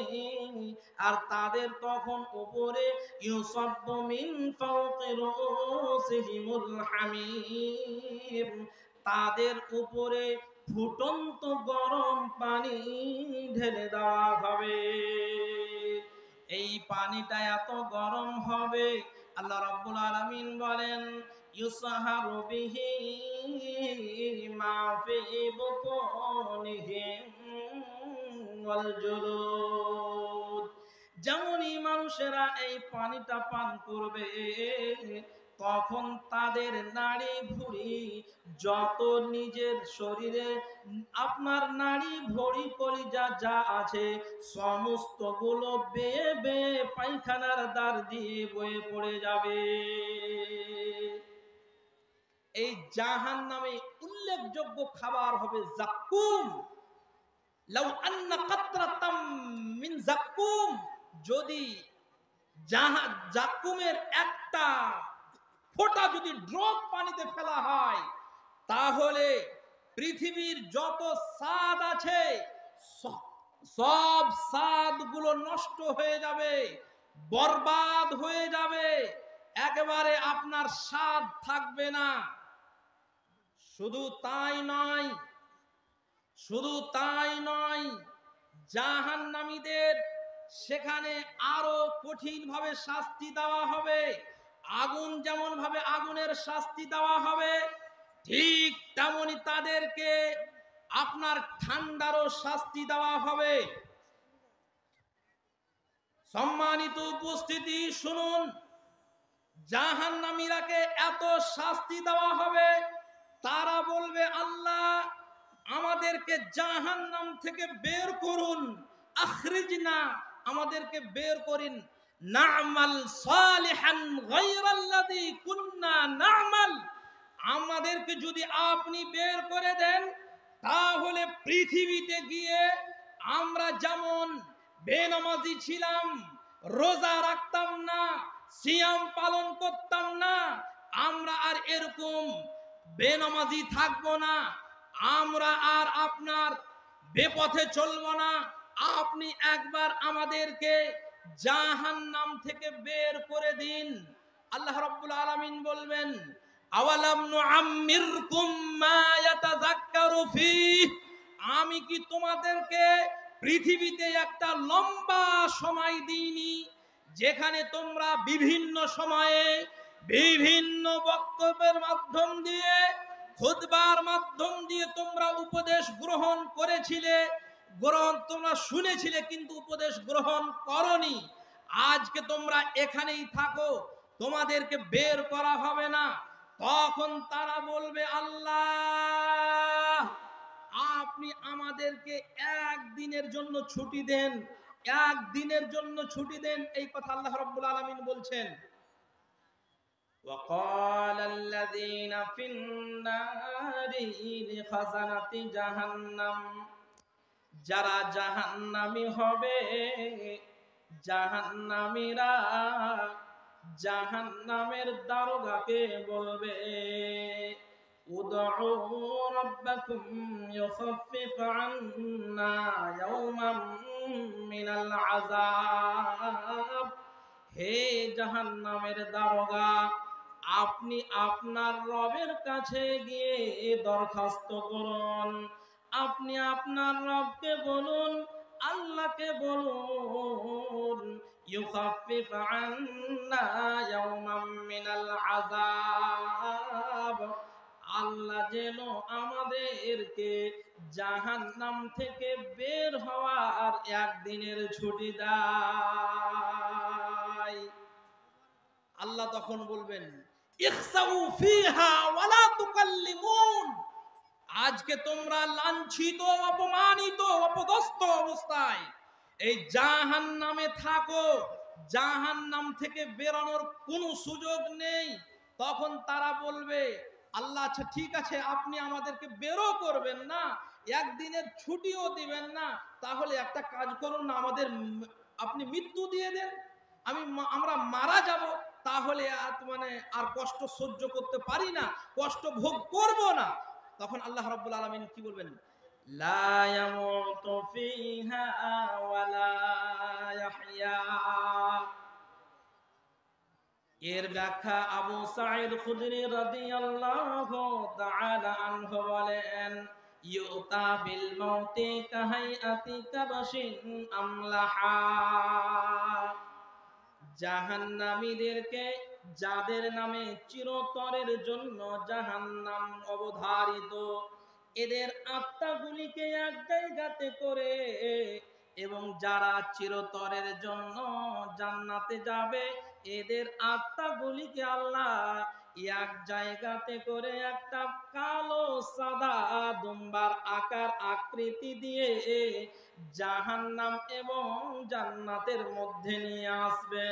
আর তাদের তখন উপরে ইউসাব্বু মিন ফাওকি রুসিহিমুল হামিম, তাদের উপরে ফুটন্ত গরম পানি ঢেলে দেওয়া হবে। এই পানিটা এত গরম হবে, আল্লাহ রাব্বুল আলামিন বলেন ইউসাহারু বিহি মা ফি বুতুনিহিম ওয়াল জুলুদ। যেমনই মানুষেরা এই পানিটা পান করবে তখন তাদের নাড়ি ভুঁড়ি যত নিজের শরীরে আপনার নাড়ি ভুঁড়ি কলিজা যা আছে সমস্ত গুলো বেয়ে বেয়ে পায়খানার দ্বার দিয়ে বয়ে পড়ে যাবে। এই জাহান্নামে উল্লেখযোগ্য খাবার হবে যাক্কুম। লাউ আন্না কাতরাতাম মিন যাক্কুম, যদি যাক্কুমের একটা ফোঁটা যদি ড্রপ পানিতে ফেলা হয় তাহলে পৃথিবীর যত স্বাদ আছে সব স্বাদ গুলো নষ্ট হয়ে যাবে, বরবাদ হয়ে যাবে, একেবারে আপনার স্বাদ থাকবে না। শুধু তাই নয়, জাহান্নামীদের সেখানে আরো কঠিন ভাবে শাস্তি দেওয়া হবে। আগুন যেমন ভাবে আগুনের শাস্তি দেওয়া হবে, ঠিক তেমনি তাদেরকে আপনার ঠান্ডারও শাস্তি দেওয়া হবে। সম্মানিত উপস্থিতি, শুনুন, জাহান্নামীরাকে এত শাস্তি দেওয়া হবে, তারা বলবে, আল্লাহ আমাদেরকে জাহান্নাম থেকে বের করুন, আখরিজনা, আমাদেরকে বের করিন, না'মাল সালিহান গায়রাল্লাযী কুন্না না'মাল, আমাদেরকে যদি আপনি বের করে দেন তাহলে পৃথিবীতে গিয়ে আমরা যেমন বেনামাজি ছিলাম, রোজা রাখতাম না, সিয়াম পালন করতাম না, আমরা আর এরকম বেনামাজি থাকবো না, আমরা আর আপনার বেপথে চলবো না, আপনি একবার আমাদেরকে জাহান্নাম থেকে বের করে দিন। আল্লাহ রাব্বুল আলামিন বলবেন, আওয়ালাম নুআম্মিরকুম মা ইয়াতাযাক্কারু ফীহ, আমি কি তোমাদেরকে পৃথিবীতে একটা লম্বা সময় দিইনি যেখানে তোমরা বিভিন্ন সময়ে বিভিন্ন বক্তব্যের মাধ্যম দিয়ে, খুতবার মাধ্যম দিয়ে তোমরা উপদেশ গ্রহণ করেছিলে, তোমরা শুনেছিলে কিন্তু উপদেশ গ্রহণ করনি। আজকে তোমরা এখানেই থাকো, তোমাদেরকে বের করা হবে না। তখন তারা বলবে, আল্লাহ আপনি আমাদেরকে একদিনের জন্য ছুটি দেন, একদিনের জন্য ছুটি দেন। এই কথা আল্লাহ রাব্বুল আলামিন বলছেন। وقال الذين في النار لخزنة جهنم, যারা জাহান্নামী হবে, জাহান্নামীরা জাহান্নামের দারোগাকে বলবে, উদউ রাব্বাকুম ইউখাফফিফ আন্না ইয়াওমান মিনাল আযাব, হে জাহান্নামের দারোগা, আপনি আপনার রবের কাছে গিয়ে দরখাস্ত করুন, আপনি আপনার রবকে বলুন, আল্লাহকে বলুন, ইউখাফফিফ আন্না ইয়াওমান মিনাল আযাব, আল্লাহ যেন আমাদেরকে জাহান্নাম থেকে বের হওয়ার একদিনের ছুটি দেয়। আল্লাহ তখন বলবেন, ইখসাউ ফিহা ওয়ালা তুকাল্লিমুন, আজকে তোমরা লাঞ্ছিত, অপমানিত, অপদস্থ অবস্থায় এই জাহান্নামে থাকো, জাহান্নাম থেকে বেরোনোর কোনো সুযোগ নেই। তখন তারা বলবে, আল্লাহ আচ্ছা ঠিক আছে, আপনি আমাদেরকে বেরও করবেন না, একদিনের ছুটিও দিবেন না, তাহলে একটা কাজ করুন না, আমাদের আপনি মৃত্যু দিয়ে দেন, আমরা মারা যাব, তাহলে আর কষ্ট সহ্য করতে পারি না, কষ্ট ভোগ করব না। তখন আল্লাহ রাব্বুল আলামিন কি বলবেন, লা ইয়ামুতু ফিহা ওয়ালা ইয়াহইয়া। এর ব্যাখ্যা আবু সাঈদ খুদরি রাদিয়াল্লাহু তাআলা আনহু বলেন, ইউতা বিল মাউতি কাহাইআতি কাবশিন আমলাহা, জাহান্নামীদেরকে যাদের নামে চিরতরের জন্য জাহান্নাম অবধারিত, এদের আত্মাগুলিকে এক জায়গাতে করে, এবং যারা চিরতরের জন্য জান্নাতে যাবে এদের আত্মাগুলিকে আল্লাহ এক জায়গাতে করে একটা কালো সাদা দুম্বার আকার আকৃতি দিয়ে জাহান্নাম এবং জান্নাতের মধ্যে নিয়ে আসবে।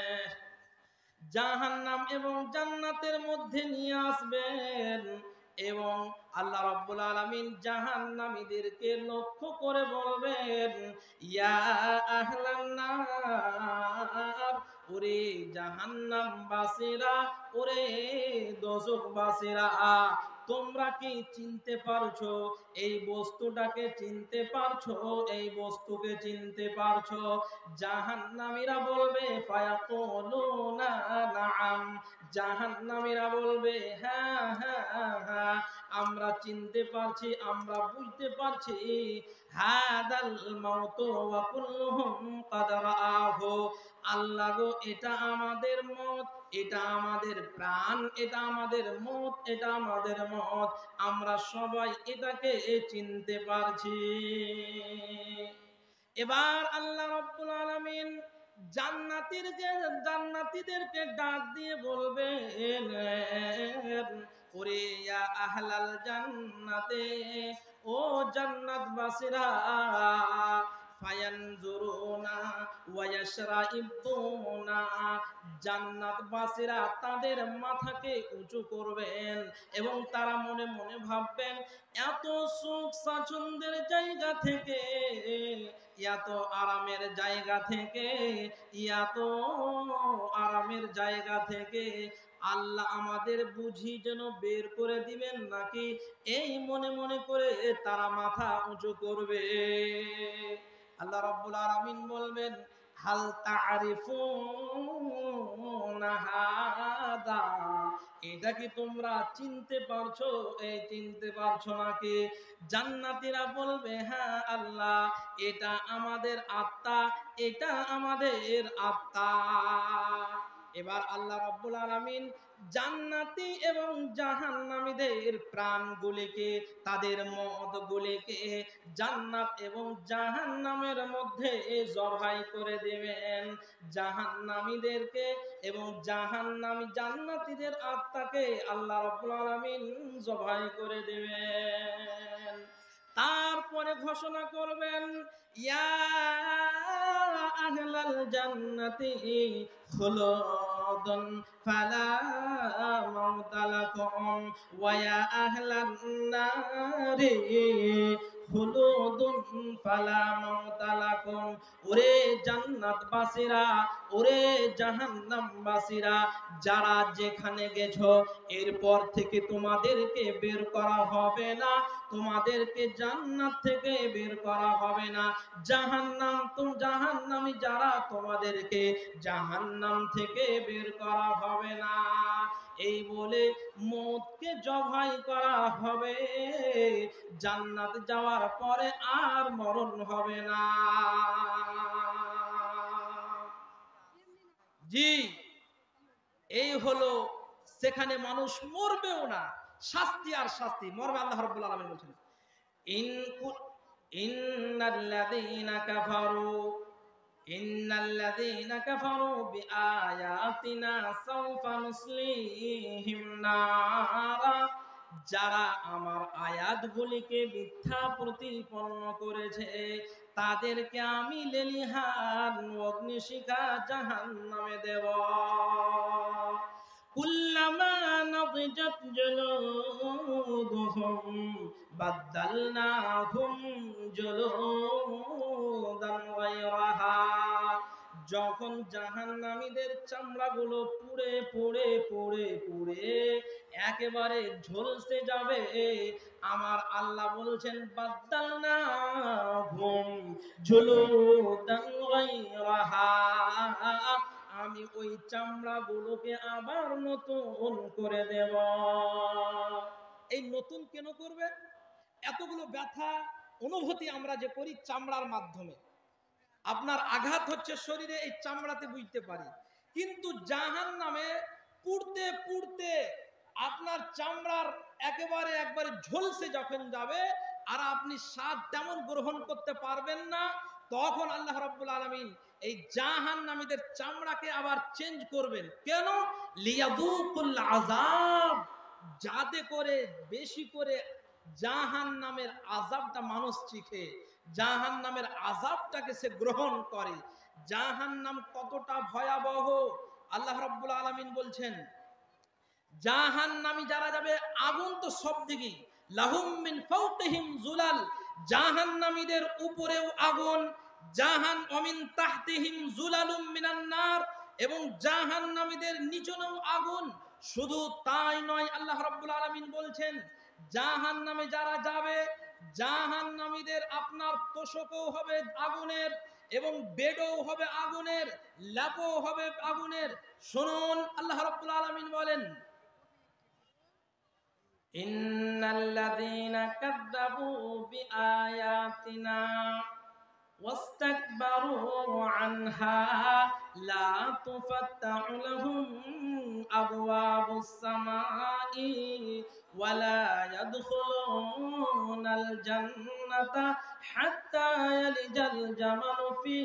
জাহান্নাম এবং জান্নাতের মধ্যে নিয়ে আসবেন এবং আল্লাহ রাব্বুল আলামিন জাহান্নামীদেরকে লক্ষ্য করে বলবেন, ইয়া আহলান নার, ওরে জাহান্নামবাসীরা, ওরে দোজখবাসীরা, তোমরা কি চিনতে পারছো এই বস্তুটাকে? চিনতে পারছো এই বস্তুকে? চিনতে পারছো? জাহান্নামীরা বলবে ফায়াকুলুনা নাআম, জাহান্নামীরা বলবে হ্যাঁ হ্যাঁ হ্যাঁ আমরা চিনতে পারছি, আমরা বুঝতে পারছি। হাদাল মাউতু ওয়া কুল্লুহুম ক্বাদ রাআহু, আল্লাহ গো এটা আমাদের মত, এটা আমাদের প্রাণ, এটা আমাদের মত, এটা আমাদের মত, আমরা সবাই এটাকে চিনতে পারছি। এবার আল্লাহ রাব্বুল আলামিন জান্নাতীদেরকে ডাক দিয়ে বলবেন, ওরে ইয়া আহলাল জান্নাতে, ও জান্নাতবাসীরা, ফায়ানজুরুনা ওয়া ইয়াশরাইবুনা, জান্নাতবাসীরা তাদের মাথাকে উঁচু করবেন এবং তারা মনে মনে ভাববেন, এত সুখ স্বাচ্ছন্দ্যের জায়গা থেকে, এত আরামের জায়গা থেকে, এত আরামের জায়গা থেকে আল্লাহ আমাদের বুঝি যেন বের করে দিবেন নাকি, এই মনে মনে করে তারা মাথা উঁচু করবে। আল্লাহ রাব্বুল আলামিন বলবেন, হাল তা'রিফুনা হাদা, এটা কি তোমরা চিনতে পারছো? এই চিনতে পারছো নাকি? জান্নাতীরা বলবে, হ্যাঁ আল্লাহ, এটা আমাদের আত্মা, এটা আমাদের আত্মা। এবার আল্লাহ রাব্বুল আলামিন জান্নাতি এবং জাহান্নামীদের প্রাণগুলিকে, তাদের মদগুলিকে জান্নাত এবং জাহান্নামের মধ্যে জবাই করে দিবেন। জাহান্নামীদেরকে এবং জান্নাতীদের আত্মাকে আল্লাহ রাব্বুল আলামিন জবাই করে দিবেন। তারপরে ঘোষণা করবেন, ইয়া আহলাল জান্নাতি খুলুদুন ফালা মাউতা লাকুম, ওয়া ইয়া আহলান নারি খুলুদুন ফালা মাউতা লাকুম, ওরে জান্নাতবাসীরা, ওরে জাহান্নামবাসীরা, যারা যেখানে গেছো এরপর থেকে তোমাদেরকে বের করা হবে না, তোমাদেরকে জান্নাত থেকে বের করা হবে না। জাহান্নামী যারা, তোমাদেরকে জাহান্নাম থেকে বের করা হবে না। এই বলে মওতকে জবাই করা হবে, জান্নাত যাওয়ার পরে আর মরণ হবে না। জি, এই হলো সেখানে মানুষ মরবেও না, শাস্তি আর শাস্তি, মরবে। আল্লাহ রাব্বুল আলামিন বলেন, ইন্নাল্লাযীনা কাফারু বিআয়াতিনা সাওফা নুসলিহিম নারা, যারা আমার আয়াতগুলিকে মিথ্যা প্রতিপন্ন করেছে তাদেরকে আমি লেলিহান অগ্নিশিখা জাহান্নামে দেব। কুল্লামা নাদিজাত জুলুদুহুম বাদদালনাহুম জুলুদান গায়রাহা, যখন জাহান্নামীদের চামড়াগুলো পুড়ে পুড়ে পুড়ে পুড়ে একেবারে ঝলসে যাবে, আমার আল্লাহ বলছেন বাদদালনাহুম জুলুদান গায়রাহা, আমি ওই চামড়াগুলোকে আবার নতুন করে দেব। এই নতুন কেন করবে? এতগুলো ব্যথা অনুভূতি আমরা যে করি চামড়ার মাধ্যমে, আপনার আঘাত হচ্ছে শরীরে, এই চামড়াতে বুঝতে পারি, কিন্তু জাহান্নামে পুড়তে পুড়তে আপনার চামড়ার একবারে ঝলসে যখন যাবে আর আপনি স্বাদ তেমন গ্রহণ করতে পারবেন না, তখন আল্লাহ রাব্বুল আলামিন এই জাহান্নামীদের চামড়াকে আবার চেঞ্জ করবেন। কেন? লিয়াযুকুল আযাব, যাতে করে বেশি করে জাহান্নামের আযাবটা মানুষ শিখে, জাহান্নামের আযাবটাকে সে গ্রহণ করে। জাহান্নাম কতটা ভয়াবহ আল্লাহ রাব্বুল আলামিন বলছেন। জাহান্নামী যারা যাবে, আগুন তো সব দিকে, লাহুম মিন ফাওকিহিম যুলাল, জাহান্নামীদের উপরেও আগুন, ওমিন তাহতিহিম যুলালুম মিনান নার, এবং জাহান্নামীদের নিচেও আগুন। শুধু তাই নয়, আল্লাহ রাব্বুল আলামিন বলছেন জাহান্নামে যারা যাবে, জাহান্নামীদের আপনার তোশকও হবে আগুনের, এবং বেডও হবে আগুনের, ল্যাপও হবে আগুনের। শুনুন, আল্লাহ রাব্বুল আলামিন বলেন, ইন্নাল্লাযীনা কাযযাবু বিআয়াতিনা ওয়াস্তাকবারু আনহা লা তুফাত্তাহু লাহুম আবওয়াবুস সামাই ওয়া লা ইয়াদখুলুনাল জান্নাতা হাত্তা ইয়ালিজাল জামালু ফি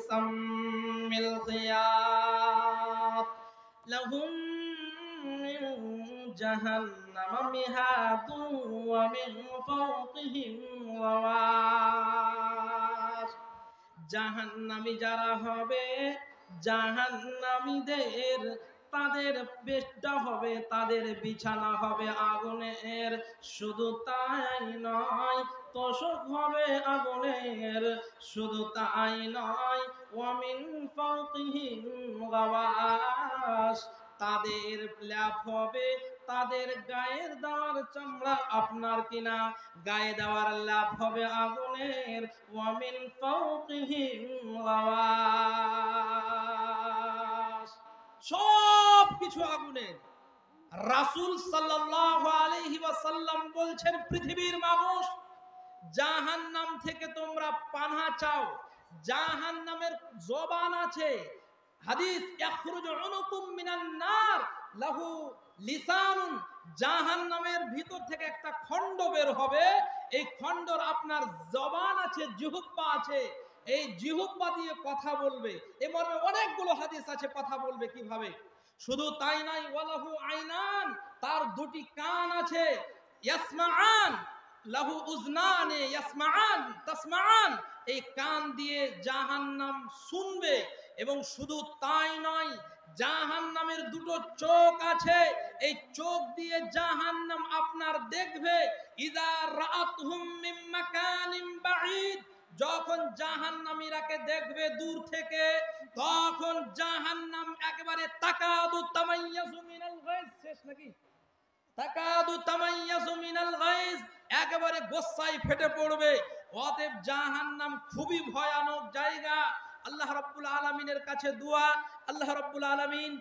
সাম্মিল খিয়াত লাহুম মিন জাহান্নামা মিহাদুন ওয়া মিন ফাওকিহিম গাওয়াশ। জাহান্নামী যারা হবে, জাহান্নামীদের তাদের বেশটা হবে, তাদের বিছানা হবে আগুনের। শুধু তাই নয়, তোশক হবে আগুনের। শুধু তাই নয়, ওয়া মিন ফাওকিহিম গাওয়াশ, তাদের ল্যাপ হবে, তাদের গায়ের দেওয়ার চামড়া আপনার কিনা গায়ে দেওয়ার ল্যাপ হবে আগুনের। ওয়া মিন ফাওকিহিম গাওয়াশ, সব কিছু আগুনের। রাসূল সাল্লাল্লাহু আলাইহি ওয়াসাল্লাম বলছেন, পৃথিবীর মানুষ, জাহান্নাম থেকে তোমরা পানাহ চাও। জাহান্নামের জবান আছে, হাদিস, ইয়াখরুজু উনুকুম মিনান নার লাহু লিসানুন, জাহান্নামের ভিতর থেকে একটা খণ্ড বের হবে, এই খণ্ডর আপনার জবান আছে, জিহ্বা আছে, এই জিহ্বা দিয়ে কথা বলবে। এই মর্মে অনেকগুলো হাদিস আছে, কথা বলবে কিভাবে। শুধু তাই নয়, ওয়ালাহু আইনান, তার দুটি কান আছে, ইয়াসমাআন, লাহু উজনানে ইয়াসমাআন তাসমাআন, এই কান দিয়ে জাহান্নাম শুনবে। এবং শুধু তাই নয়, জাহান্নামের দুটো চোখ আছে, এই চোখ দিয়ে জাহান্নাম আপনার দেখবে। ইযা রাআতহুম মিন মাকানিন বাঈদ, যখন জাহান্নামীরাকে দেখবে দূর থেকে, তখন জাহান্নাম একেবারে তাকাদু তামাইয়াজু মিনাল গায়জ, শেষ নাকি, তাকাদু তামাইয়াজু মিনাল গায়জ, একেবারে গোসায় ফেটে পড়বে। অতএব জাহান্নাম খুবই ভয়ানক জায়গা। আল্লাহ রাব্বুল আলামিনের কাছে দোয়া, আল্লাহ রাব্বুল আলামিন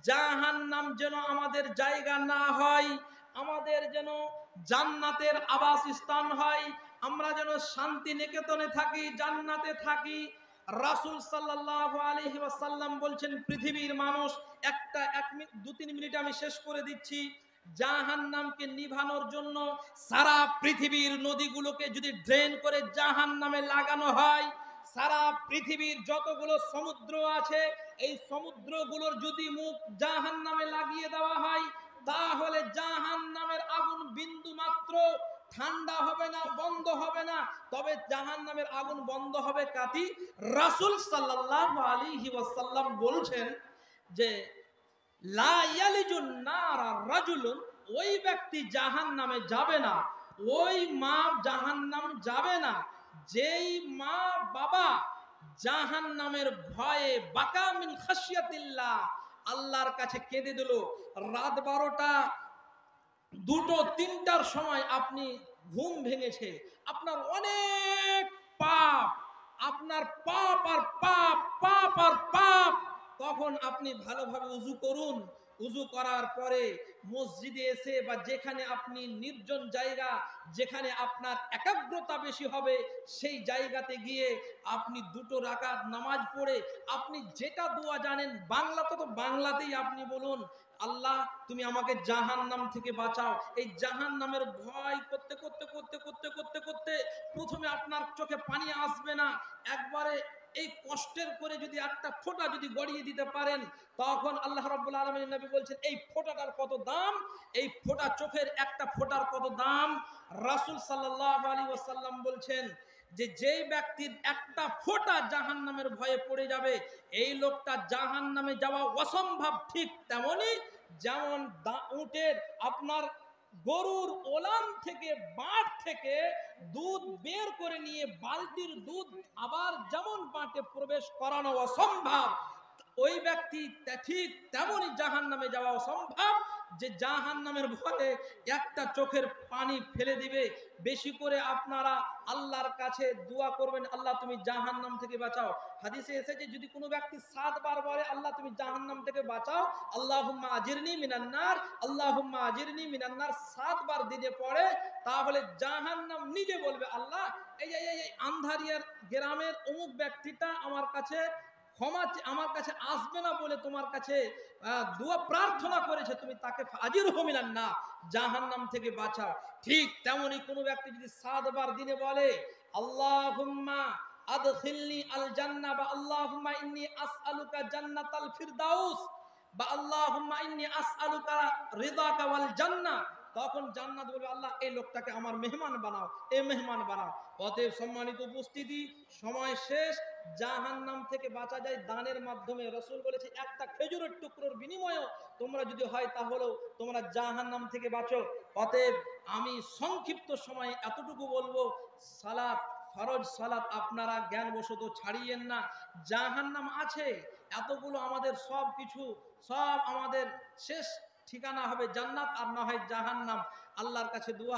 জাহান্নাম যেন আমাদের জায়গা না হয়, আমাদের যেন জান্নাতের আবাসস্থান হয়, আমরা যেন শান্তি নিকেতনে থাকি, জান্নাতে থাকি। রাসূল সাল্লাল্লাহু আলাইহি ওয়াসাল্লাম বলছেন, পৃথিবীর মানুষ, দু তিন মিনিট আমি শেষ করে দিচ্ছি। জাহান্নামকে নিভানোর জন্য সারা পৃথিবীর নদীগুলোকে যদি ড্রেন করে জাহান্নামে লাগানো হয়, সারা পৃথিবীর যতগুলো সমুদ্র আছে, এই সমুদ্রগুলোর যদি মুখ জাহান্নামে লাগিয়ে দেওয়া হয়, তাহলে জাহান্নামের আগুন বিন্দু মাত্র ঠান্ডা হবে না, বন্ধ হবে না। তবে জাহান্নামের আগুন বন্ধ হবে কাতি। রাসূল সাল্লাল্লাহু আলাইহি ওয়াসাল্লাম বলছেন যে লা ইয়ালিজুন নারা রাজুলুন, ওই ব্যক্তি জাহান্নামে যাবে না, ওই মা জাহান্নাম যাবে না, যেই মা বাবা জাহান্নামের ভয়ে বাকা মিন খাশিয়াতিল্লাহ, আল্লাহর কাছে কেঁদে দিল। রাত 12টা, 2টো, 3টার সময় আপনি ঘুম ভেঙেছে, আপনার অনেক পাপ, আপনার পাপ আর পাপ, পাপ আর পাপ, তখন আপনি ভালোভাবে উযু করুন। উযু করার পরে মসজিদে এসে বা যেখানে আপনি নির্জন জায়গা, যেখানে আপনার একাগ্রতা বেশি হবে, সেই জায়গাতে গিয়ে আপনি 2টো রাকাত নামাজ পড়ে আপনি যেটা দোয়া জানেন, বাংলাতে তো বাংলাতেই আপনি বলুন, আল্লাহ তুমি আমাকে জাহান্নাম থেকে বাঁচাও। এই জাহান্নামের ভয় করতে করতে করতে করতে করতে করতে প্রথমে আপনার চোখে পানি আসবে না, একবারে এই কষ্টের করে যদি একটা ফোঁটা যদি গড়িয়ে দিতে পারেন, তখন আল্লাহ রাব্বুল আলামিন নবী বলছেন এই ফোঁটাটার কত দাম, এই ফোঁটা চোখের একটা ফোঁটার কত দাম। রাসূল সাল্লাল্লাহু আলাইহি ওয়াসাল্লাম বলছেন যে যেই ব্যক্তির একটা ফোঁটা জাহান্নামের ভয়ে পড়ে যাবে, এই লোকটা জাহান্নামে যাওয়া অসম্ভব। ঠিক তেমনি যেমন উটের আপনার গরুর ওলান থেকে বাট থেকে দুধ বের করে নিয়ে বালতির দুধ আবার যেমন বাটে প্রবেশ করানো অসম্ভব, ওই ব্যক্তি ঠিক তেমনই জাহান্নামে যাওয়া অসম্ভব, যে জাহান্নামের ভয়ে একটা চোখের পানি ফেলে দিবে। বেশি করে আপনারা আল্লাহর কাছে দোয়া করবেন, আল্লাহ তুমি জাহান্নাম থেকে বাঁচাও। হাদিসে এসেছে যদি কোনো ব্যক্তি 7 বার বলে আল্লাহ তুমি জাহান্নাম থেকে বাঁচাও, আল্লাহুম্মা আজিরনি মিনান নার, আল্লাহুম্মা আজিরনি মিনান নার 7 বার দিনে পড়ে, তাহলে জাহান্নাম নিজে বলবে আল্লাহ এই আন্ধারিয়ার গ্রামের অমুক ব্যক্তিটা আমার কাছে ক্ষমা আমার কাছে আসবে না বলে তোমার কাছে দোয়া প্রার্থনা করেছে, তুমি তাকে আজির হমিলান না জাহান্নাম থেকে বাঁচাও। ঠিক তেমনি কোনো ব্যক্তি যদি 7 বার দিনে বলে আল্লাহুম্মা আদখিলনি আল জান্নাহ বা আল্লাহুম্মা ইন্নী আসআলুকা জান্নাতাল ফিরদাউস বা আল্লাহুম্মা ইন্নী আসআলুকা রিদাকা ওয়াল জান্নাহ, তখন জান্নাত বলবে আল্লাহ এই লোকটাকে আমার মেহমান বানাও, এই মেহমান বানাও। অতএব সম্মানিত উপস্থিতি, সময় শেষ। জাহান্নাম থেকে বাঁচা যায় দানের মাধ্যমে। রাসূল বলেছে একটা খেজুরের টুকরোর বিনিময়েও তোমরা যদি হয় তাহলেও তোমরা জাহান্নাম থেকে বাঁচো। অতএব আমি সংক্ষিপ্ত সময়ে এতটুকু বলবো, সালাত, ফরজ সালাত আপনারা জ্ঞানবশত ছাড়িয়েন না। জাহান্নাম আছে, এতগুলো আমাদের সব কিছু সব আমাদের শেষ ঠিকানা হবে জান্নাত আর না হয় জাহান্নাম। আল্লাহর কাছে দোয়া,